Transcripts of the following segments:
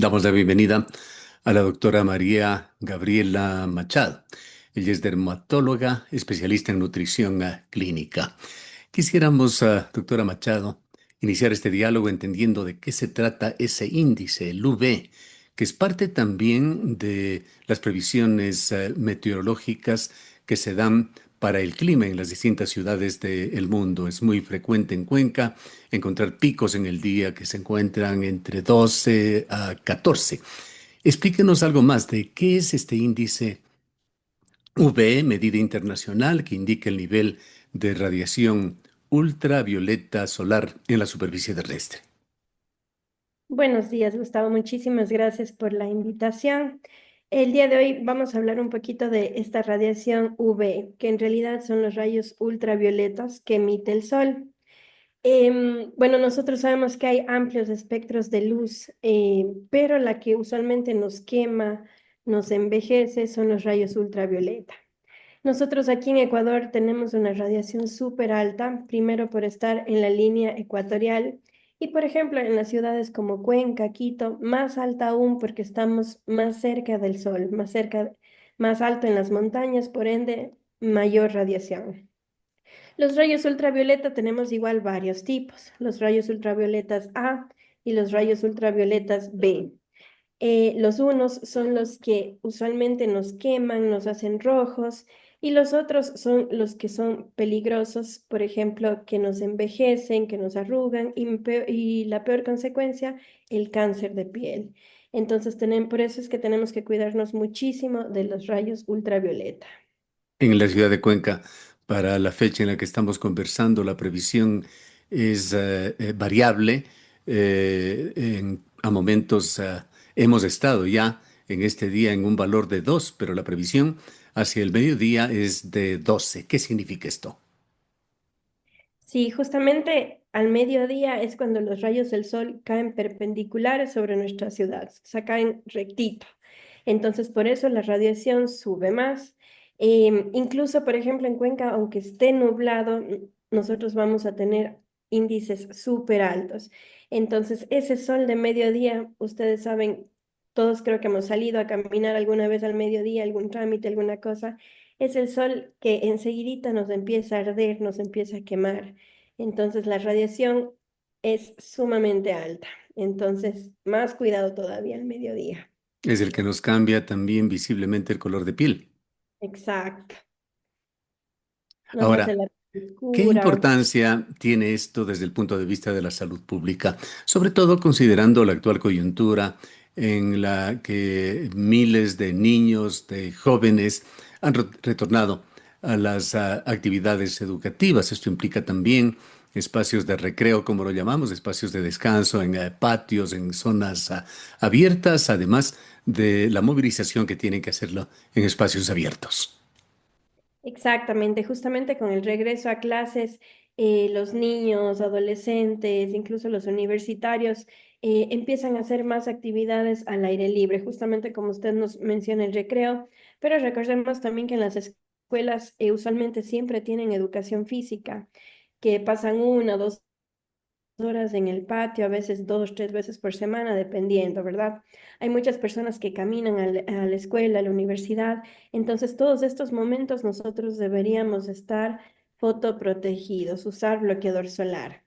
Damos la bienvenida a la doctora María Gabriela Machado. Ella es dermatóloga, especialista en nutrición clínica. Quisiéramos, doctora Machado, iniciar este diálogo entendiendo de qué se trata ese índice, el UV, que es parte también de las previsiones meteorológicas que se dan para el clima en las distintas ciudades del mundo. Es muy frecuente en Cuenca encontrar picos en el día que se encuentran entre 12 a 14. Explíquenos algo más de qué es este índice UV, medida internacional que indica el nivel de radiación ultravioleta solar en la superficie terrestre. Buenos días, Gustavo. Muchísimas gracias por la invitación. El día de hoy vamos a hablar un poquito de esta radiación UV, que en realidad son los rayos ultravioletas que emite el sol. Bueno, nosotros sabemos que hay amplios espectros de luz, pero la que usualmente nos quema, nos envejece, son los rayos ultravioleta. Nosotros aquí en Ecuador tenemos una radiación súper alta, primero por estar en la línea ecuatorial y, por ejemplo, en las ciudades como Cuenca, Quito, más alta aún porque estamos más cerca del sol, más cerca, más alto en las montañas, por ende, mayor radiación. Los rayos ultravioleta tenemos igual varios tipos, los rayos ultravioletas A y los rayos ultravioletas B. Los unos son los que usualmente nos queman, nos hacen rojos, y los otros son los que son peligrosos, por ejemplo, que nos envejecen, que nos arrugan, y la peor consecuencia, el cáncer de piel. Entonces, por eso es que tenemos que cuidarnos muchísimo de los rayos ultravioleta. En la ciudad de Cuenca, para la fecha en la que estamos conversando, la previsión es variable. A momentos hemos estado ya en este día en un valor de 2, pero la previsión hacia el mediodía es de 12. ¿Qué significa esto? Sí, justamente al mediodía es cuando los rayos del sol caen perpendiculares sobre nuestra ciudad, o sea, caen rectito. Entonces, por eso la radiación sube más. Incluso, por ejemplo, en Cuenca, aunque esté nublado, nosotros vamos a tener índices súper altos. Entonces, ese sol de mediodía, ustedes saben, todos creo que hemos salido a caminar alguna vez al mediodía, algún trámite, alguna cosa, es el sol que enseguidita nos empieza a arder, nos empieza a quemar. Entonces, la radiación es sumamente alta. Entonces, más cuidado todavía al mediodía. Es el que nos cambia también visiblemente el color de piel. Exacto. Nos hace Ahora, la piel ¿qué oscura. importancia tiene esto desde el punto de vista de la salud pública? Sobre todo considerando la actual coyuntura en la que miles de niños, de jóvenes han retornado a las actividades educativas. Esto implica también espacios de recreo, como lo llamamos, espacios de descanso en patios, en zonas abiertas, además de la movilización que tienen que hacerlo en espacios abiertos. Exactamente, justamente con el regreso a clases, los niños, adolescentes, incluso los universitarios, empiezan a hacer más actividades al aire libre, justamente como usted nos menciona el recreo, pero recordemos también que en las escuelas usualmente siempre tienen educación física, que pasan 1 o 2 horas en el patio, a veces 2, 3 veces por semana, dependiendo, ¿verdad? Hay muchas personas que caminan a la escuela, a la universidad, entonces todos estos momentos nosotros deberíamos estar fotoprotegidos, usar bloqueador solar.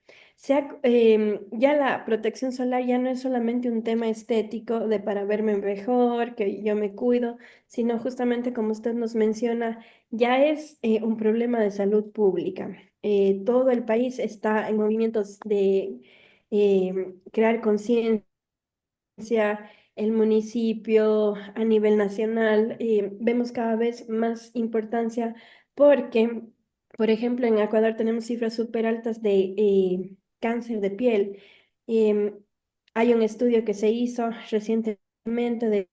Ya la protección solar ya no es solamente un tema estético de para verme mejor, que yo me cuido, sino justamente como usted nos menciona, ya es un problema de salud pública. Todo el país está en movimientos de crear conciencia, el municipio a nivel nacional. Vemos cada vez más importancia porque, por ejemplo, en Ecuador tenemos cifras súper altas de cáncer de piel. Em, Hay un estudio que se hizo recientemente de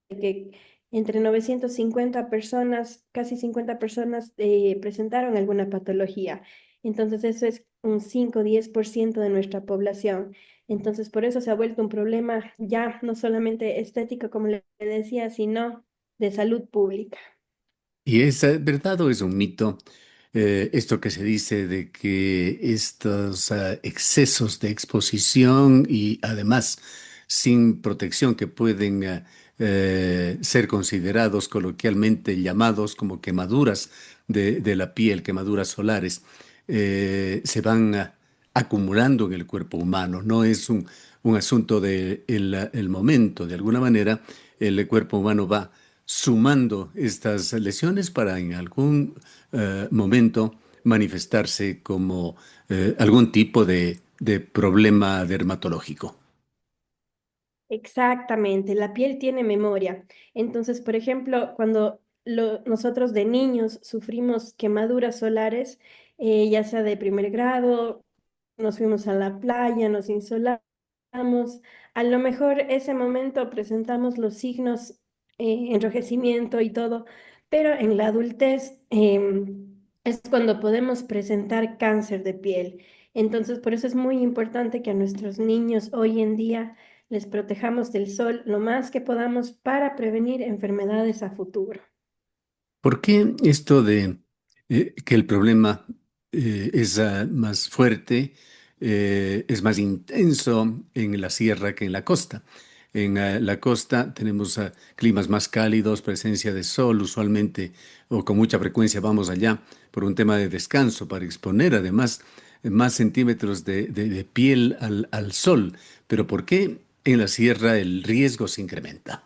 que entre 950 personas, casi 50 personas presentaron alguna patología. Entonces, eso es un 5 o 10% de nuestra población. Entonces, por eso se ha vuelto un problema ya no solamente estético, como le decía, sino de salud pública. ¿Y es verdad o es un mito esto que se dice de que estos excesos de exposición y además sin protección que pueden ser considerados coloquialmente llamados como quemaduras de la piel, quemaduras solares, se van acumulando en el cuerpo humano. No es un asunto de el momento. De alguna manera, el cuerpo humano va sumando estas lesiones para en algún momento manifestarse como algún tipo de problema dermatológico. Exactamente, la piel tiene memoria. Entonces, por ejemplo, cuando nosotros de niños sufrimos quemaduras solares, ya sea de primer grado, nos fuimos a la playa, nos insolamos, a lo mejor ese momento presentamos los signos, enrojecimiento y todo, pero en la adultez es cuando podemos presentar cáncer de piel. Entonces, por eso es muy importante que a nuestros niños hoy en día les protejamos del sol lo más que podamos para prevenir enfermedades a futuro. ¿Por qué esto de que el problema es más fuerte, es más intenso en la sierra que en la costa? En la costa tenemos climas más cálidos, presencia de sol usualmente o con mucha frecuencia vamos allá por un tema de descanso, para exponer además más centímetros de piel al sol. Pero ¿por qué en la sierra el riesgo se incrementa?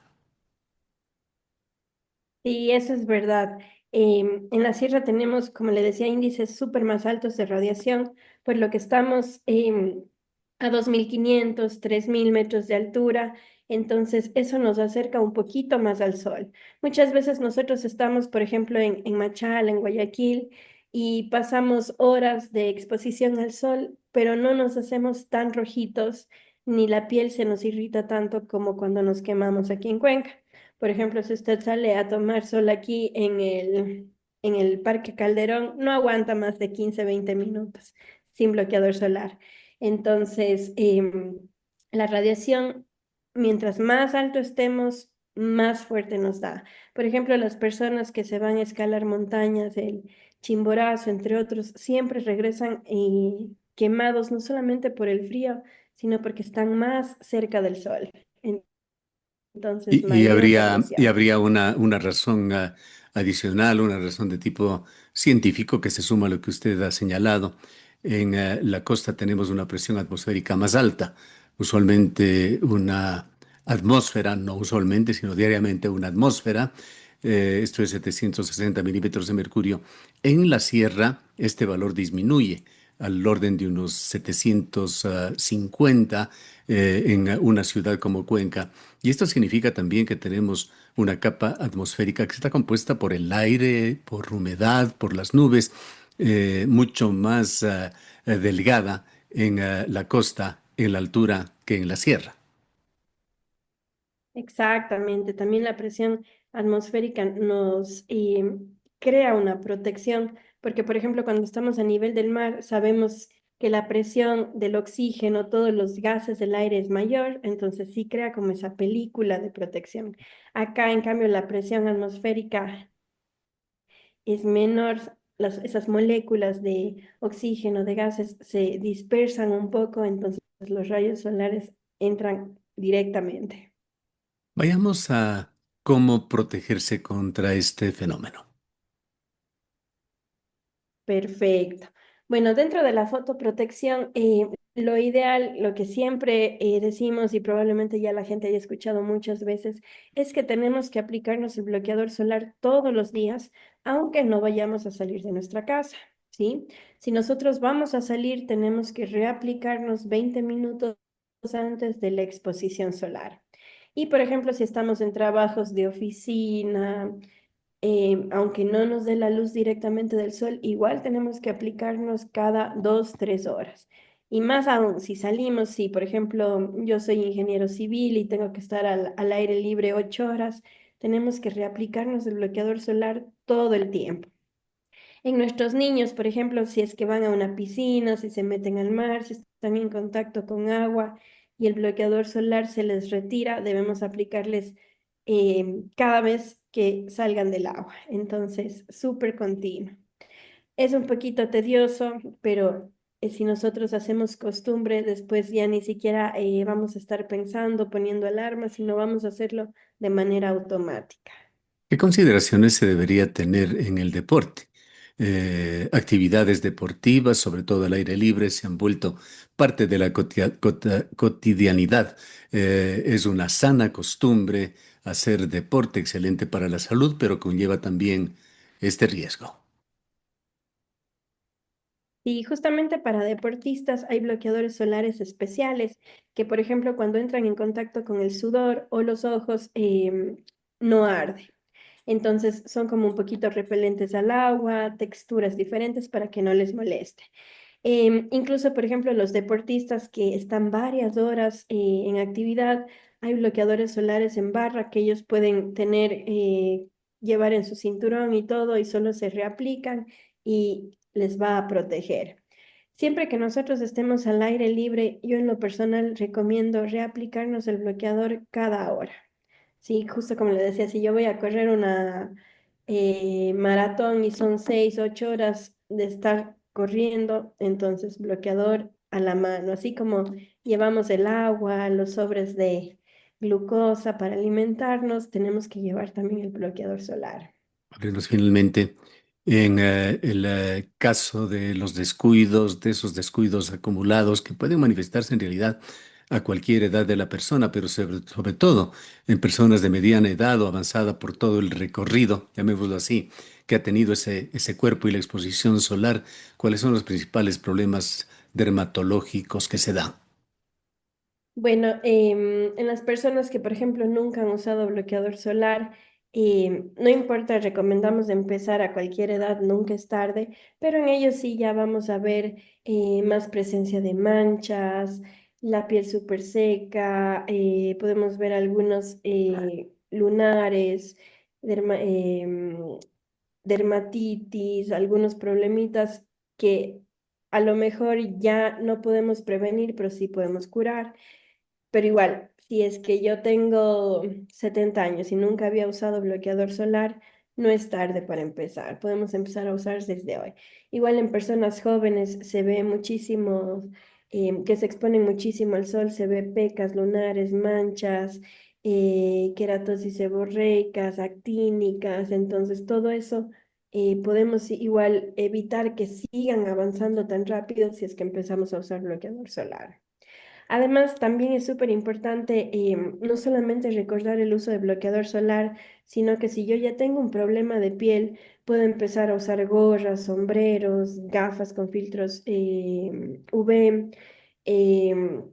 Y eso es verdad. En la sierra tenemos, como le decía, índices súper más altos de radiación, por lo que estamos a 2.500, 3.000 metros de altura. Entonces, eso nos acerca un poquito más al sol. Muchas veces nosotros estamos, por ejemplo, en Machala, en Guayaquil, y pasamos horas de exposición al sol, pero no nos hacemos tan rojitos, ni la piel se nos irrita tanto como cuando nos quemamos aquí en Cuenca. Por ejemplo, si usted sale a tomar sol aquí en el Parque Calderón, no aguanta más de 15, 20 minutos sin bloqueador solar. Entonces, la radiación, mientras más alto estemos, más fuerte nos da. Por ejemplo, las personas que se van a escalar montañas, el Chimborazo, entre otros, siempre regresan quemados, no solamente por el frío, sino porque están más cerca del sol. Entonces, mayor Y radiación. habría una razón adicional, una razón de tipo científico que se suma a lo que usted ha señalado. En la costa tenemos una presión atmosférica más alta, usualmente una atmósfera, no usualmente, sino diariamente una atmósfera, esto es 760 milímetros de mercurio. En la sierra, este valor disminuye al orden de unos 750 en una ciudad como Cuenca. Y esto significa también que tenemos una capa atmosférica que está compuesta por el aire, por humedad, por las nubes, mucho más delgada en la costa, en la altura, que en la sierra. Exactamente. También la presión atmosférica nos crea una protección, porque por ejemplo, cuando estamos a nivel del mar, sabemos que la presión del oxígeno, todos los gases del aire es mayor, entonces sí crea como esa película de protección. Acá, en cambio, la presión atmosférica es menor, esas moléculas de oxígeno, de gases, se dispersan un poco, entonces los rayos solares entran directamente. Vayamos a cómo protegerse contra este fenómeno. Perfecto. Bueno, dentro de la fotoprotección, lo ideal, lo que siempre decimos y probablemente ya la gente haya escuchado muchas veces, es que tenemos que aplicarnos el bloqueador solar todos los días, aunque no vayamos a salir de nuestra casa, ¿sí? Si nosotros vamos a salir, tenemos que reaplicarnos 20 minutos antes de la exposición solar. Y por ejemplo, si estamos en trabajos de oficina, aunque no nos dé la luz directamente del sol, igual tenemos que aplicarnos cada 2, 3 horas. Y más aún, si salimos, si por ejemplo yo soy ingeniero civil y tengo que estar al aire libre 8 horas, tenemos que reaplicarnos el bloqueador solar todo el tiempo. En nuestros niños, por ejemplo, si es que van a una piscina, si se meten al mar, si están en contacto con agua y el bloqueador solar se les retira, debemos aplicarles cada vez que salgan del agua. Entonces, súper continuo. Es un poquito tedioso, pero si nosotros hacemos costumbre, después ya ni siquiera vamos a estar pensando, poniendo alarmas, sino vamos a hacerlo de manera automática. ¿Qué consideraciones se debería tener en el deporte? Actividades deportivas, sobre todo al aire libre, se han vuelto parte de la cotidianidad. Es una sana costumbre hacer deporte, excelente para la salud, pero conlleva también este riesgo. Y justamente para deportistas hay bloqueadores solares especiales que, por ejemplo, cuando entran en contacto con el sudor o los ojos, no arde. Entonces son como un poquito repelentes al agua, texturas diferentes para que no les moleste. Incluso, por ejemplo, los deportistas que están varias horas en actividad, hay bloqueadores solares en barra que ellos pueden tener, llevar en su cinturón y todo, y solo se reaplican y les va a proteger. Siempre que nosotros estemos al aire libre, yo en lo personal recomiendo reaplicarnos el bloqueador cada hora. Sí, justo como le decía, si yo voy a correr una maratón y son 6, 8 horas de estar corriendo, entonces bloqueador a la mano, así como llevamos el agua, los sobres de glucosa para alimentarnos, tenemos que llevar también el bloqueador solar. Hablemos finalmente en el caso de los descuidos, de esos descuidos acumulados que pueden manifestarse en realidad a cualquier edad de la persona, pero sobre todo en personas de mediana edad o avanzada por todo el recorrido, llamémoslo así, que ha tenido ese cuerpo y la exposición solar. ¿Cuáles son los principales problemas dermatológicos que se dan? Bueno, en las personas que, por ejemplo, nunca han usado bloqueador solar, no importa, recomendamos empezar a cualquier edad, nunca es tarde, pero en ellos sí ya vamos a ver más presencia de manchas, la piel súper seca, podemos ver algunos lunares, derma- em, dermatitis, algunos problemitas que a lo mejor ya no podemos prevenir, pero sí podemos curar. Pero igual, si es que yo tengo 70 años y nunca había usado bloqueador solar, no es tarde para empezar. Podemos empezar a usar desde hoy. Igual en personas jóvenes se ve muchísimo, que se exponen muchísimo al sol, se ve pecas lunares, manchas, queratosis seborreicas, actínicas. Entonces, todo eso podemos igual evitar que sigan avanzando tan rápido si es que empezamos a usar bloqueador solar. Además, también es súper importante no solamente recordar el uso de bloqueador solar, sino que si yo ya tengo un problema de piel, puedo empezar a usar gorras, sombreros, gafas con filtros UV. em,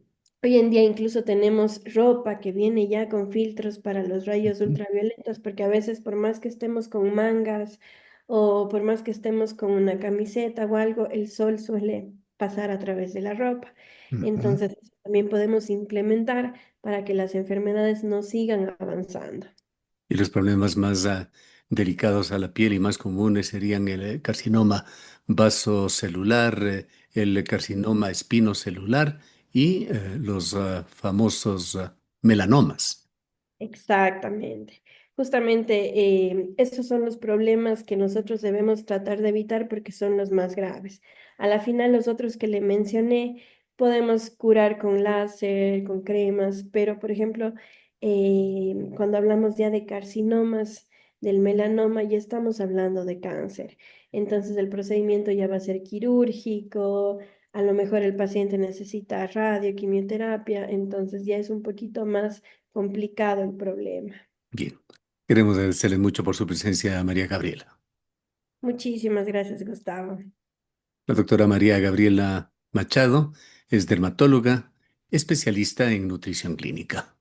Hoy en día incluso tenemos ropa que viene ya con filtros para los rayos ultravioletas, porque a veces por más que estemos con mangas o por más que estemos con una camiseta o algo, el sol suele pasar a través de la ropa. Ujú. Entonces, eso también podemos implementar para que las enfermedades no sigan avanzando. Y los problemas más delicados a la piel y más comunes serían el carcinoma vasocelular, el carcinoma espinocelular y los famosos melanomas. Exactamente. Justamente estos son los problemas que nosotros debemos tratar de evitar porque son los más graves. A la final, los otros que le mencioné podemos curar con láser, con cremas, pero por ejemplo, cuando hablamos ya de carcinomas, del melanoma, ya estamos hablando de cáncer. Entonces el procedimiento ya va a ser quirúrgico, a lo mejor el paciente necesita radio, quimioterapia, entonces ya es un poquito más complicado el problema. Bien, queremos agradecerle mucho por su presencia, María Gabriela. Muchísimas gracias, Gustavo. La doctora María Gabriela Machado es dermatóloga, especialista en nutrición clínica.